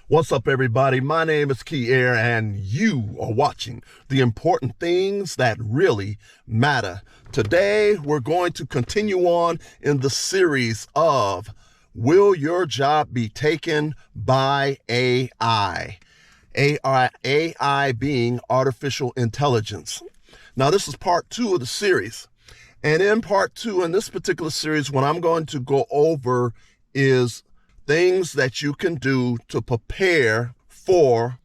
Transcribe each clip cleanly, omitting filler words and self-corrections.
What's up, everybody? My name is Kier, and you are watching the important things that really matter. Today, we're going to continue on in the series of Will Your Job Be Taken by AI? AI being artificial intelligence. Now, this is part 2 of the series. And in part 2, in this particular series, what I'm going to go over is things that you can do to prepare for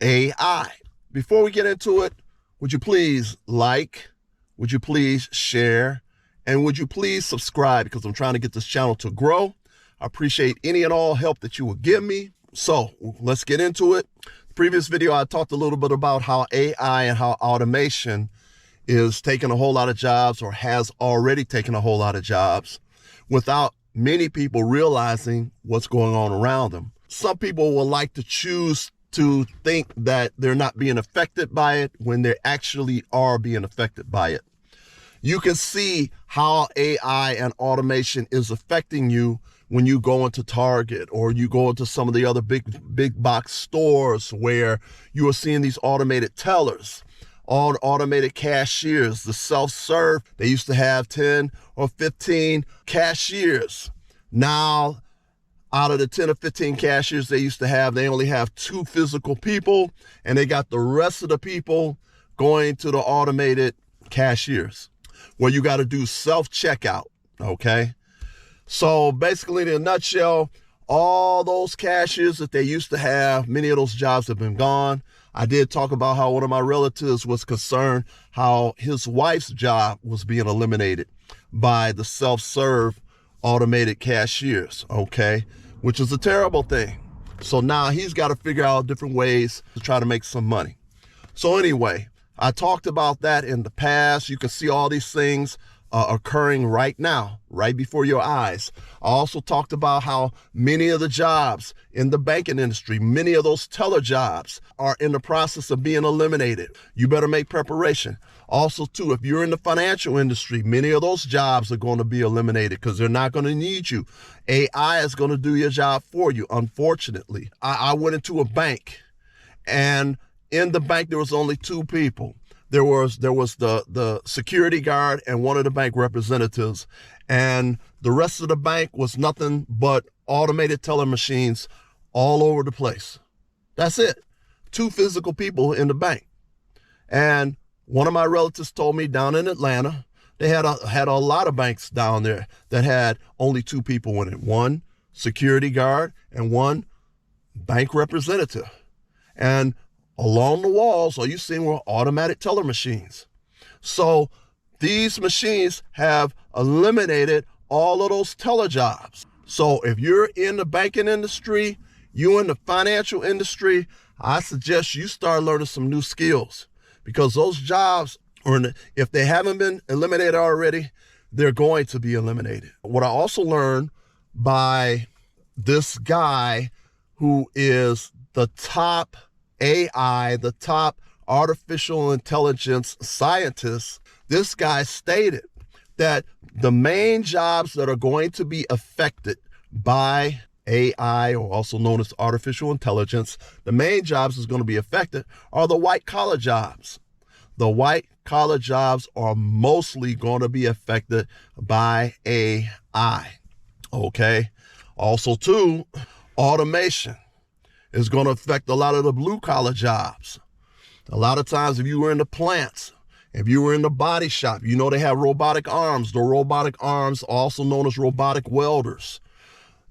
AI. Before we get into it, would you please like, would you please share, and would you please subscribe, because I'm trying to get this channel to grow. I appreciate any and all help that you will give me. So let's get into it. The previous video, I talked a little bit about how AI and how automation is taking a whole lot of jobs, or has already taken a whole lot of jobs, without many people realizing what's going on around them. Some people will like to choose to think that they're not being affected by it when they actually are being affected by it. You can see how AI and automation is affecting you when you go into Target, or you go into some of the other big box stores where you are seeing these automated tellers, all automated cashiers, the self-serve. They used to have 10 or 15 cashiers. Now, out of the 10 or 15 cashiers they used to have, they only have 2 physical people, and they got the rest of the people going to the automated cashiers, where you got to do self-checkout, okay? So basically, in a nutshell, all those cashiers that they used to have, many of those jobs have been gone. I did talk about how one of my relatives was concerned how his wife's job was being eliminated by the self-serve automated cashiers, okay, which is a terrible thing. So now he's got to figure out different ways to try to make some money. So anyway, I talked about that in the past. You can see all these things occurring right now, right before your eyes. I also talked about how many of the jobs in the banking industry, many of those teller jobs, are in the process of being eliminated. You better make preparation. Also, too, if you're in the financial industry, many of those jobs are going to be eliminated because they're not going to need you. AI is going to do your job for you, unfortunately. I went into a bank, and in the bank there was only 2 people. There was the security guard and one of the bank representatives, and the rest of the bank was nothing but automated teller machines all over the place. That's it. 2 physical people in the bank. And one of my relatives told me down in Atlanta, they had a lot of banks down there that had only 2 people in it. 1 security guard and 1 bank representative. And along the walls, all you seen were automatic teller machines. So these machines have eliminated all of those teller jobs. So if you're in the banking industry, you're in the financial industry, I suggest you start learning some new skills, because those jobs, if they haven't been eliminated already, they're going to be eliminated. What I also learned by this guy who is the top AI, the top artificial intelligence scientist, this guy stated that the main jobs that are going to be affected by AI, or also known as artificial intelligence, the main jobs that's going to be affected are the white collar jobs. The white collar jobs are mostly going to be affected by AI, okay? Also, too, automation is going to affect a lot of the blue collar jobs. A lot of times, if you were in the plants, if you were in the body shop, you know they have robotic arms. The robotic arms, also known as robotic welders.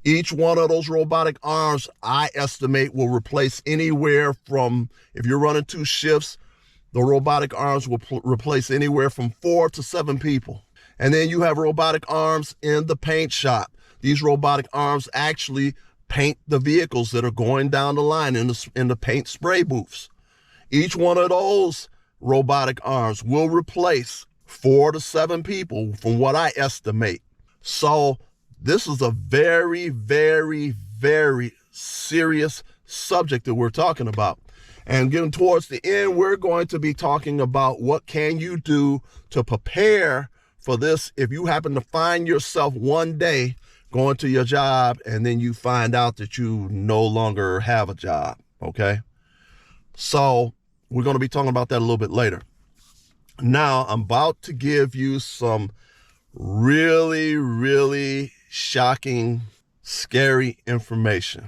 Each one of those robotic arms, I estimate, will replace anywhere from, if you're running 2 shifts, the robotic arms will replace anywhere from 4 to 7 people. And then you have robotic arms in the paint shop. These robotic arms actually paint the vehicles that are going down the line in the paint spray booths. Each one of those robotic arms will replace 4 to 7 people, from what I estimate. So this is a very, very, very serious subject that we're talking about. And getting towards the end, we're going to be talking about what can you do to prepare for this if you happen to find yourself one day going to your job and then you find out that you no longer have a job, okay? So we're going to be talking about that a little bit later. Now, I'm about to give you some really, really shocking, scary information.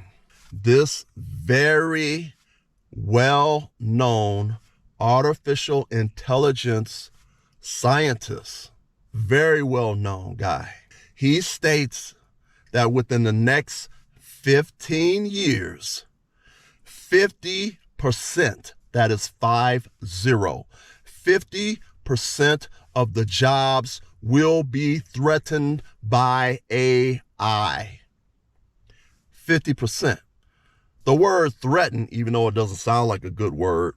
This very well-known artificial intelligence scientist, very well-known guy, he states that within the next 15 years, 50%, that is 50% of the jobs will be threatened by AI. 50%. The word threaten, even though it doesn't sound like a good word,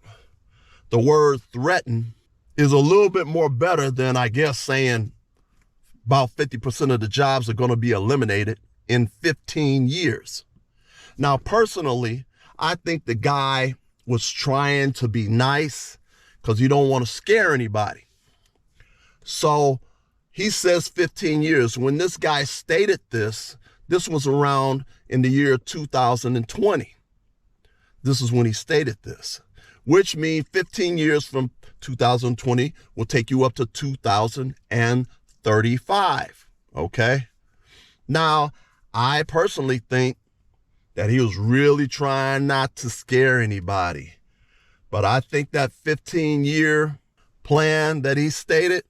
the word threaten is a little bit more better than, I guess, saying about 50% of the jobs are going to be eliminated in 15 years. Now, personally, I think the guy was trying to be nice because you don't want to scare anybody. So he says 15 years. When this guy stated this was around in the year 2020. This is when he stated this, which means 15 years from 2020 will take you up to 2035, okay? Now, I personally think that he was really trying not to scare anybody. But I think that 15-year plan that he stated,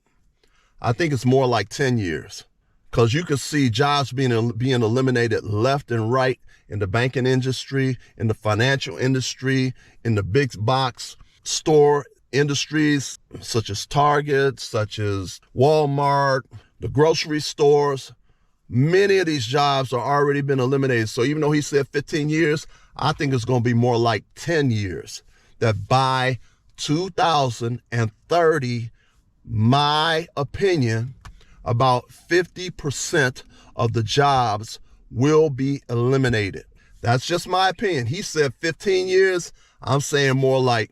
I think it's more like 10 years. Because you can see jobs being eliminated left and right in the banking industry, in the financial industry, in the big box store industries, such as Target, such as Walmart, the grocery stores. Many of these jobs are already been eliminated. So even though he said 15 years, I think it's going to be more like 10 years. That by 2030, my opinion, about 50% of the jobs will be eliminated. That's just my opinion. He said 15 years. I'm saying more like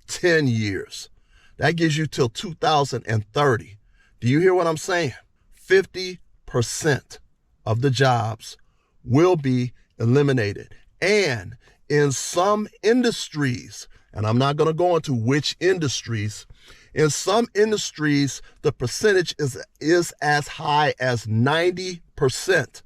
10 years. That gives you till 2030. Do you hear what I'm saying? 50% of the jobs will be eliminated. And in some industries, and I'm not going to go into which industries, in some industries, the percentage is as high as 90%.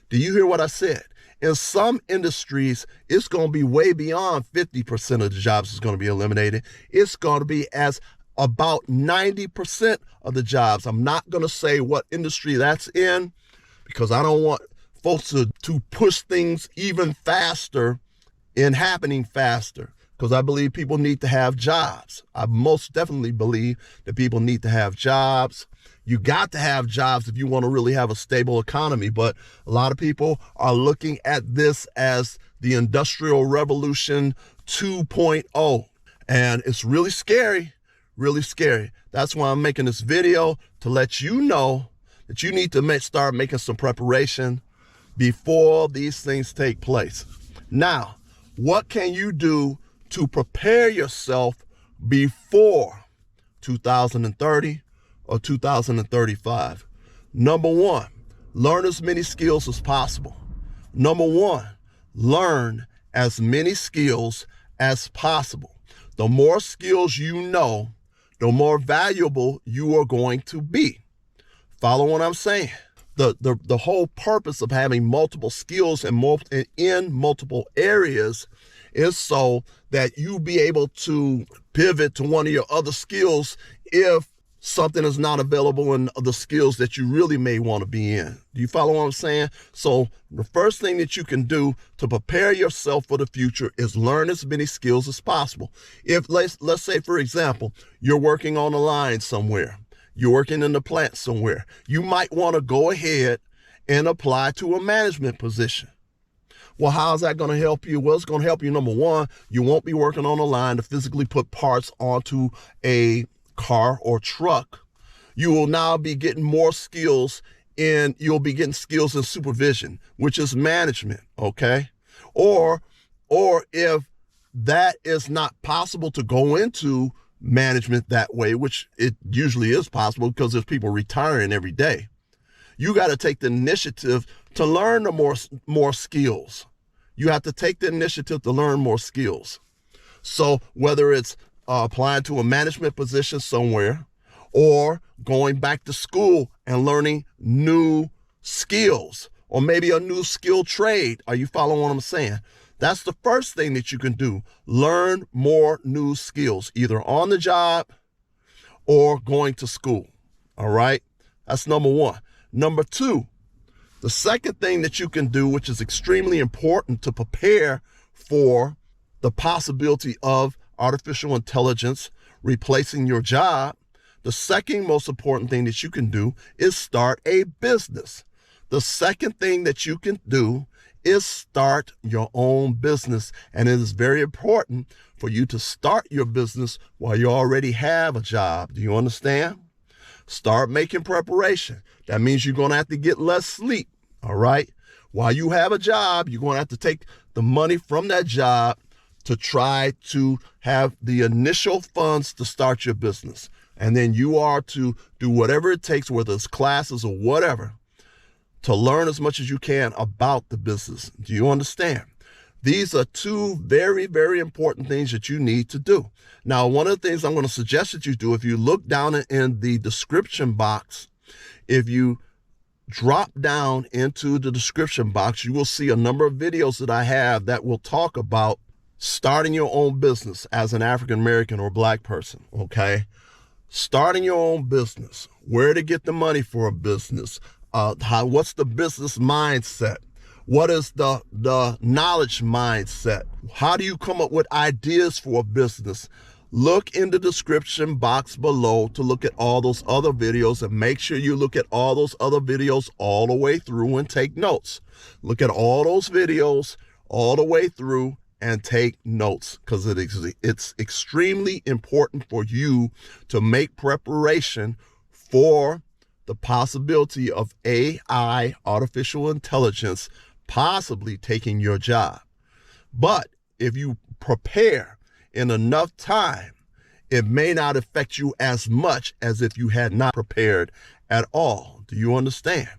Do you hear what I said? In some industries, it's going to be way beyond 50% of the jobs is going to be eliminated. It's going to be as about 90% of the jobs. I'm not going to say what industry that's in because I don't want folks to push things even faster and happening faster, because I believe people need to have jobs. I most definitely believe that people need to have jobs. You got to have jobs if you want to really have a stable economy. But a lot of people are looking at this as the Industrial Revolution 2.0. And it's really scary, really scary. That's why I'm making this video, to let you know that you need to start making some preparation before these things take place. Now, what can you do to prepare yourself before 2030 or 2035? Number one, learn as many skills as possible. Number one, learn as many skills as possible. The more skills you know, the more valuable you are going to be. Follow what I'm saying? The whole purpose of having multiple skills in multiple areas is so that you be able to pivot to one of your other skills if something is not available in the skills that you really may want to be in. Do you follow what I'm saying? So the first thing that you can do to prepare yourself for the future is learn as many skills as possible. If let's say, for example, you're working on a line somewhere, you're working in the plant somewhere, you might want to go ahead and apply to a management position. Well, how is that going to help you? Well, it's going to help you. Number one, you won't be working on a line to physically put parts onto a car or truck. You will now be getting more skills you'll be getting skills in supervision, which is management, okay? Or if that is not possible to go into management that way, which it usually is possible because there's people retiring every day, you got to take the initiative to learn the more skills. You have to take the initiative to learn more skills. So whether it's applying to a management position somewhere or going back to school and learning new skills or maybe a new skill trade. Are you following what I'm saying? That's the first thing that you can do. Learn more new skills, either on the job or going to school. All right? That's number one. Number two, the second thing that you can do, which is extremely important to prepare for the possibility of artificial intelligence replacing your job, the second most important thing that you can do is start a business. The second thing that you can do is start your own business. And it is very important for you to start your business while you already have a job. Do you understand? Start making preparation. That means you're going to have to get less sleep. All right? While you have a job, you're going to have to take the money from that job to try to have the initial funds to start your business. And then you are to do whatever it takes, whether it's classes or whatever, to learn as much as you can about the business. Do you understand? These are two very, very important things that you need to do. Now, one of the things I'm going to suggest that you do, if you look down in the description box, if you drop down into the description box, you will see a number of videos that I have that will talk about starting your own business as an African American or Black person, okay? Starting your own business, where to get the money for a business, what's the business mindset? What is the knowledge mindset? How do you come up with ideas for a business? Look in the description box below to look at all those other videos, and make sure you look at all those other videos all the way through and take notes. Look at all those videos all the way through and take notes, because it's extremely important for you to make preparation for the possibility of AI, artificial intelligence, possibly taking your job. But if you prepare in enough time, it may not affect you as much as if you had not prepared at all. Do you understand?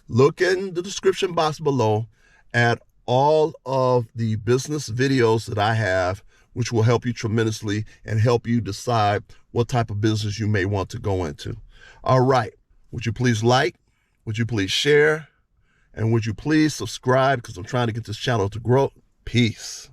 Look in the description box below at all of the business videos that I have, which will help you tremendously and help you decide what type of business you may want to go into. All right. Would you please like? Would you please share? And would you please subscribe? Because I'm trying to get this channel to grow. Peace.